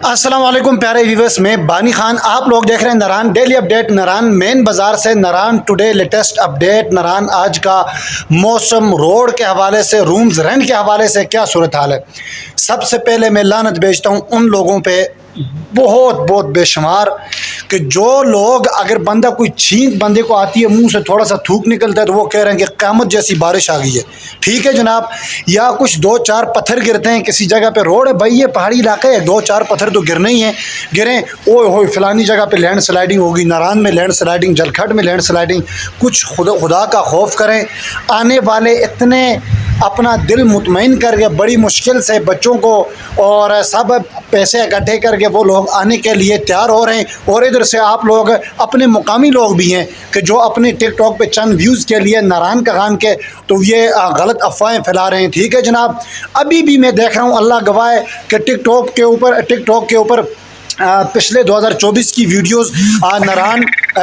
السلام علیکم پیارے ویورس، میں بانی خان، آپ لوگ دیکھ رہے ہیں نران ڈیلی اپڈیٹ۔ نران مین بازار سے نران ٹوڈے لیٹسٹ اپڈیٹ۔ نران آج کا موسم، روڈ کے حوالے سے، رومز رینٹ کے حوالے سے کیا صورتحال ہے۔ سب سے پہلے میں لعنت بھیجتا ہوں ان لوگوں پہ، بہت بے شمار، کہ جو لوگ، اگر بندہ کوئی چھینک بندے کو آتی ہے، منہ سے تھوڑا سا تھوک نکلتا ہے تو وہ کہہ رہے ہیں کہ قیامت جیسی بارش آ گئی ہے۔ ٹھیک ہے جناب، یا کچھ دو چار پتھر گرتے ہیں کسی جگہ پہ، روڈ ہے بھائی، یہ پہاڑی علاقہ ہے، دو چار پتھر تو گرنے ہی ہیں، گریں اوئے ہوئے فلانی جگہ پہ لینڈ سلائیڈنگ ہوگی، ناران میں لینڈ سلائیڈنگ، جلکھٹ میں لینڈ سلائیڈنگ۔ کچھ خدا کا خوف کریں۔ آنے والے اتنے اپنا دل مطمئن کر کے، بڑی مشکل سے بچوں کو اور سب پیسے اکٹھے کر کے وہ لوگ آنے کے لیے تیار ہو رہے ہیں، اور ادھر سے آپ لوگ اپنے مقامی لوگ بھی ہیں کہ جو اپنے ٹک ٹاک پہ چند ویوز کے لیے ناران کا خان کے تو یہ غلط افواہیں پھیلا رہے ہیں۔ ٹھیک ہے جناب، ابھی بھی میں دیکھ رہا ہوں، اللہ گواہ ہے کہ ٹک ٹاک کے اوپر پچھلے 2024 کی ویڈیوز، نران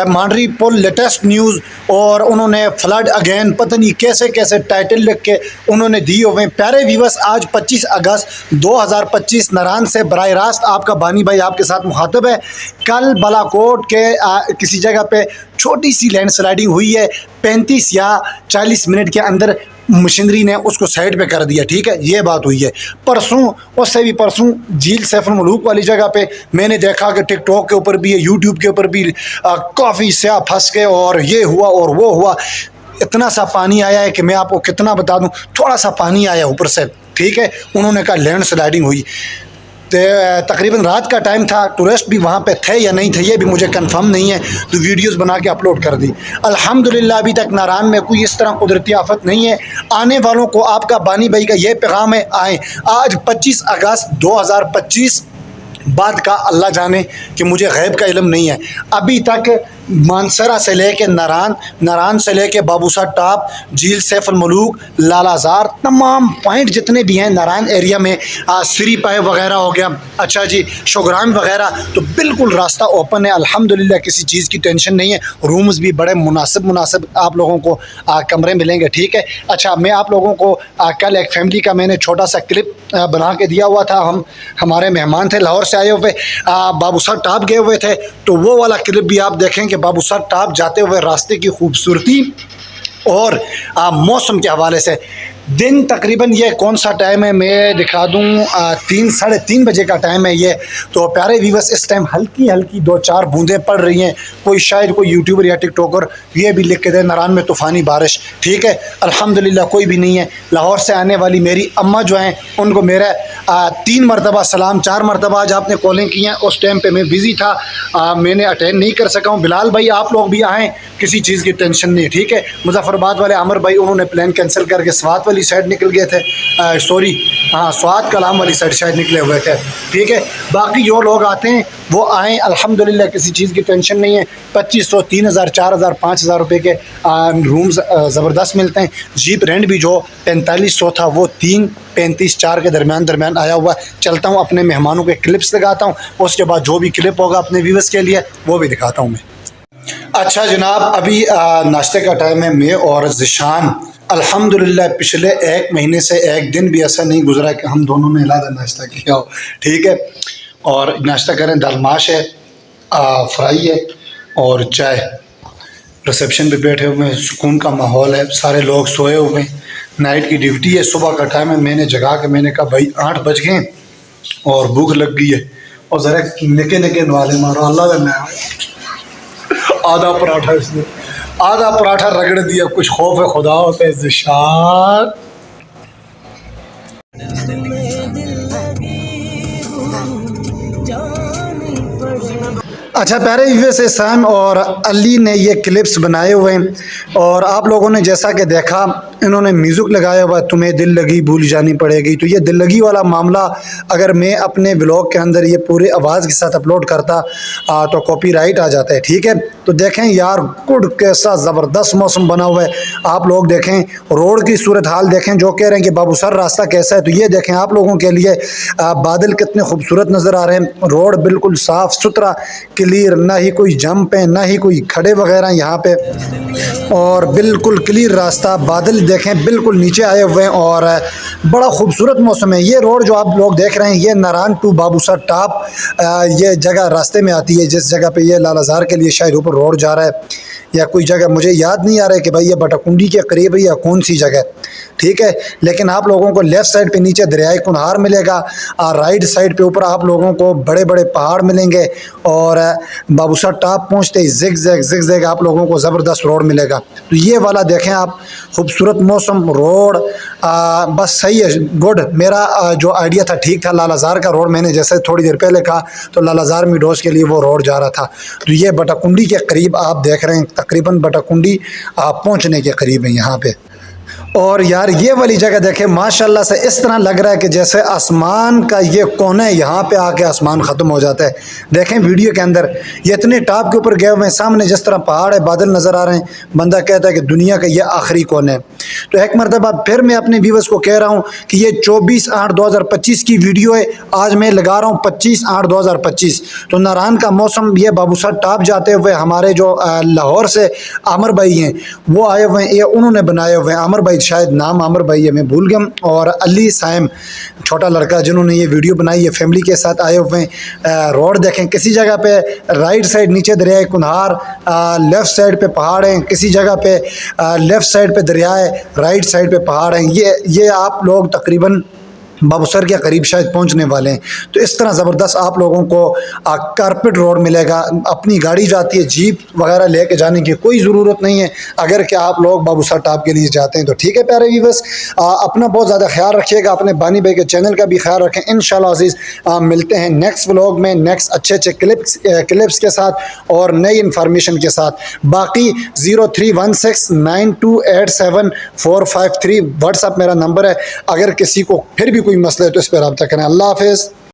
مانڈری پل لیٹسٹ نیوز، اور انہوں نے فلڈ اگین، پتہ نہیں کیسے کیسے ٹائٹل لکھ کے انہوں نے دیے ہوئے ہیں۔ پیارے ویورس، آج 25 اگست 2025 نران سے براہ راست آپ کا بانی بھائی آپ کے ساتھ مخاطب ہے۔ کل بالاکوٹ کے کسی جگہ پہ چھوٹی سی لینڈ سلائیڈنگ ہوئی ہے، 35 یا 40 منٹ کے اندر مشینری نے اس کو سائڈ پہ کر دیا۔ ٹھیک ہے، یہ بات ہوئی ہے۔ پرسوں، اس سے بھی پرسوں، جھیل سیف الملوک والی جگہ پہ میں نے دیکھا کہ ٹک ٹاک کے اوپر بھی ہے، یوٹیوب کے اوپر بھی کافی سیاح پھنس گئے، اور یہ ہوا اور وہ ہوا۔ اتنا سا پانی آیا ہے کہ میں آپ کو کتنا بتا دوں، تھوڑا سا پانی آیا اوپر سے۔ ٹھیک ہے، انہوں نے کہا لینڈ سلائیڈنگ ہوئی۔ تقریباً رات کا ٹائم تھا، ٹورسٹ بھی وہاں پہ تھے یا نہیں تھے یہ بھی مجھے کنفرم نہیں ہے، تو ویڈیوز بنا کے اپلوڈ کر دی۔ الحمدللہ ابھی تک ناران میں کوئی اس طرح قدرتی آفت نہیں ہے۔ آنے والوں کو آپ کا بانی بھائی کا یہ پیغام ہے، آئیں۔ آج 25 اگست 2025 بعد کا اللہ جانے کہ مجھے غیب کا علم نہیں ہے، ابھی تک مانسرا سے لے کے ناران سے لے کے بابوسا ٹاپ، جھیل سیف الملوک، لالا زار، تمام پوائنٹ جتنے بھی ہیں ناران ایریا میں، سری پائے وغیرہ ہو گیا، اچھا جی شوگران وغیرہ، تو بالکل راستہ اوپن ہے۔ الحمدللہ کسی چیز کی ٹینشن نہیں ہے، رومز بھی بڑے مناسب آپ لوگوں کو کمرے ملیں گے۔ ٹھیک ہے، اچھا میں آپ لوگوں کو کل ایک فیملی کا میں نے چھوٹا سا کلپ بنا کے دیا ہوا تھا، ہمارے مہمان تھے لاہور سے آئے ہوئے، بابوسا ٹاپ گئے ہوئے تھے، تو وہ والا کلپ بھی آپ دیکھیں کہ بابوسا ٹاپ جاتے ہوئے راستے کی خوبصورتی اور موسم کے حوالے سے۔ دن تقریباً یہ کون سا ٹائم ہے میں دکھا دوں، 3:30 بجے کا ٹائم ہے یہ، تو پیارے ویورس اس ٹائم ہلکی 2-4 بوندیں پڑ رہی ہیں۔ شاید کوئی یوٹیوبر یا ٹک ٹاکر یہ بھی لکھ کے دے ناران میں طوفانی بارش۔ ٹھیک ہے، الحمدللہ کوئی بھی نہیں ہے۔ لاہور سے آنے والی میری اماں جو ہیں ان کو میرا 3 مرتبہ سلام، 4 مرتبہ آج آپ نے کالیں کی ہیں، اس ٹائم پہ میں بزی تھا، میں نے اٹینڈ نہیں کر سکا ہوں۔ بلال بھائی آپ لوگ بھی آئیں، کسی چیز کی ٹینشن نہیں۔ ٹھیک ہے، مظفر آباد والے عامر بھائی انہوں نے پلان کینسل کر کے سوات والی سائڈ نکل گئے تھے، سوات کلام والی سائڈ شاید نکلے ہوئے تھے۔ ٹھیک ہے، باقی جو لوگ آتے ہیں وہ آئیں، الحمدللہ کسی چیز کی ٹینشن نہیں ہے۔ 2500، 3000، 4000، 5000 روپے کے رومز زبردست ملتے ہیں۔ جیپ رینٹ بھی جو 4500 تھا وہ 3، 35، 4 کے درمیان آیا ہوا ہے۔ چلتا ہوں اپنے مہمانوں کے کلپس لگاتا ہوں، اس کے بعد جو بھی کلپ ہوگا اپنے ویورز کے لیے وہ بھی دکھاتا ہوں میں۔ اچھا جناب، ابھی ناشتے کا ٹائم ہے، میں اور ذیشان الحمدللہ پچھلے 1 مہینے سے ایک دن بھی ایسا نہیں گزرا کہ ہم دونوں نے علیحدہ ناشتہ کیا ہو۔ ٹھیک ہے، اور ناشتہ کریں، دال ماش ہے، فرائی ہے اور چائے۔ ریسیپشن پہ بیٹھے ہوئے ہیں، سکون کا ماحول ہے، سارے لوگ سوئے ہوئے ہیں، نائٹ کی ڈیوٹی ہے، صبح کا ٹائم ہے۔ میں نے جگا کے میں نے کہا بھائی 8 بج گئے اور بھوک لگ گئی ہے، اور ذرا نکے نوالے مارو، اللہ کا نام ہے۔ آدھا پراٹھا رگڑ دیا، کچھ خوف خدا ہوتا ہے ذیشان۔ اچھا پیارے ویورس، سیم اور علی نے یہ کلپس بنائے ہوئے ہیں، اور آپ لوگوں نے جیسا کہ دیکھا انہوں نے میوزک لگایا ہوا، تمہیں دل لگی بھول جانی پڑے گی۔ تو یہ دل لگی والا معاملہ اگر میں اپنے ولاگ کے اندر یہ پورے آواز کے ساتھ اپلوڈ کرتا تو کاپی رائٹ آ جاتا ہے۔ ٹھیک ہے، تو دیکھیں یار گڈ کیسا زبردست موسم بنا ہوا ہے۔ آپ لوگ دیکھیں روڈ کی صورتحال دیکھیں، جو کہہ رہے ہیں کہ بابو سر راستہ کیسا ہے، تو یہ دیکھیں آپ لوگوں کے لیے بادل کتنے خوبصورت نظر آ رہے ہیں، روڈ بالکل صاف ستھرا کلیئر، نہ ہی کوئی جمپ ہے نہ ہی کوئی کھڑے وغیرہ یہاں پہ، اور بالکل کلیئر راستہ، بادل دیکھیں بالکل نیچے آئے ہوئے ہیں اور بڑا خوبصورت موسم ہے۔ یہ روڈ جو آپ لوگ دیکھ رہے ہیں یہ ناران ٹو بابوسر ٹاپ یہ جگہ راستے میں آتی ہے، جس جگہ پہ یہ لال آزار کے لیے شاید اوپر روڈ جا رہا ہے یا کوئی جگہ مجھے یاد نہیں آ رہا ہے کہ بھائی یہ بٹا کنڈی کے قریب ہے یا کون سی جگہ، ٹھیک ہے۔ لیکن آپ لوگوں کو لیفٹ سائڈ پہ نیچے دریائے کنہار ملے گا، اور رائٹ سائڈ پہ اوپر آپ لوگوں کو بڑے بڑے پہاڑ ملیں گے، اور بابوسر ٹاپ پہنچتے ہی زگ زگ آپ لوگوں کو زبردست روڈ ملے گا۔ تو یہ والا دیکھیں آپ، خوبصورت موسم، روڈ بس صحیح ہے، گڈ۔ میرا جو آئیڈیا تھا ٹھیک تھا، لال آزار کا روڈ میں نے جیسے تھوڑی دیر پہلے کہا تو لال آزار میڈوز کے لیے وہ روڈ جا رہا تھا۔ تو یہ بٹا کنڈی کے قریب آپ دیکھ رہے ہیں، تقریباً بٹا کنڈی آپ پہنچنے کے قریب ہیں یہاں پہ۔ اور یار یہ والی جگہ دیکھیں ماشاءاللہ سے اس طرح لگ رہا ہے کہ جیسے آسمان کا یہ کونا ہے، یہاں پہ آ کے آسمان ختم ہو جاتا ہے۔ دیکھیں ویڈیو کے اندر یہ اتنے ٹاپ کے اوپر گئے ہوئے ہیں، سامنے جس طرح پہاڑ ہے، بادل نظر آ رہے ہیں، بندہ کہتا ہے کہ دنیا کا یہ آخری کونا ہے۔ تو ایک مرتبہ پھر میں اپنے ویورز کو کہہ رہا ہوں کہ یہ 24/8/2025 کی ویڈیو ہے، آج میں لگا رہا ہوں 25/8/2025۔ تو ناران کا موسم، یہ بابوسر ٹاپ جاتے ہوئے ہمارے جو لاہور سے عامر بھائی ہیں وہ آئے ہوئے ہیں، یہ انہوں نے بنائے ہوئے ہیں، عامر بھائی شاید نام عامر بھائی ہے میں بھول گیا، اور علی سائم چھوٹا لڑکا جنہوں نے یہ ویڈیو بنائی ہے، فیملی کے ساتھ آئے ہوئے ہیں۔ روڈ دیکھیں، کسی جگہ پہ رائٹ سائڈ نیچے دریائے کنہار، لیفٹ سائڈ پہ پہاڑ ہیں، کسی جگہ پہ لیفٹ سائڈ پہ دریا ہے، رائٹ سائڈ پہ پہاڑ ہیں۔ یہ آپ لوگ تقریباً بابوسر کے قریب شاید پہنچنے والے ہیں۔ تو اس طرح زبردست آپ لوگوں کو کارپیٹ روڈ ملے گا، اپنی گاڑی جاتی ہے، جیپ وغیرہ لے کے جانے کی کوئی ضرورت نہیں ہے اگر کہ آپ لوگ بابوسر ٹاپ کے لیے جاتے ہیں تو، ٹھیک ہے پیارے ویورز۔ اپنا بہت زیادہ خیال رکھیے گا، اپنے بانی بھائی کے چینل کا بھی خیال رکھیں۔ انشاءاللہ عزیز ملتے ہیں نیکسٹ ولاگ میں، نیکسٹ اچھے کلپس کے ساتھ اور نئی انفارمیشن کے ساتھ۔ باقی 0316928745 واٹس اپ میرا نمبر ہے، اگر کسی کو پھر بھی کوئی مسئلہ ہے تو اس پہ رابطہ کریں۔ اللہ حافظ۔